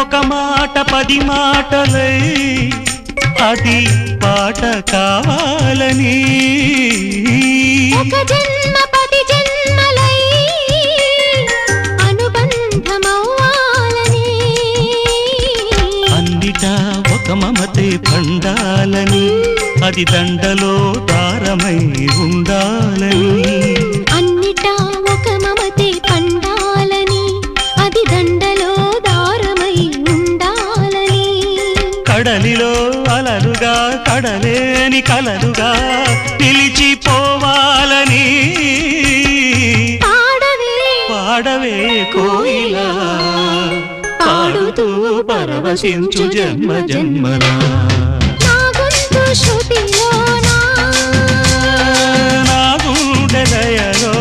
ఒక మాట 10 మాటలై అది పాట కావాలని ఒక జన్మ 10 జన్మలై అనుబంధమవ్వాలని అన్నిటా ఒక మమతే పండాలని అది దండలో దారమై ఉండాలని అన్నిటా ఒక మమతే పండాలని అది దండలో దారమై ఉండాలని కడలిలో అలలుగా కడలేని కలలుగా నిలిచిపోవాలని పాడవే కోయిలా పాడుతూ పరవశించు జన్మ జన్మలా నా గొంతు శృతిలోనా నా గుండె లయలో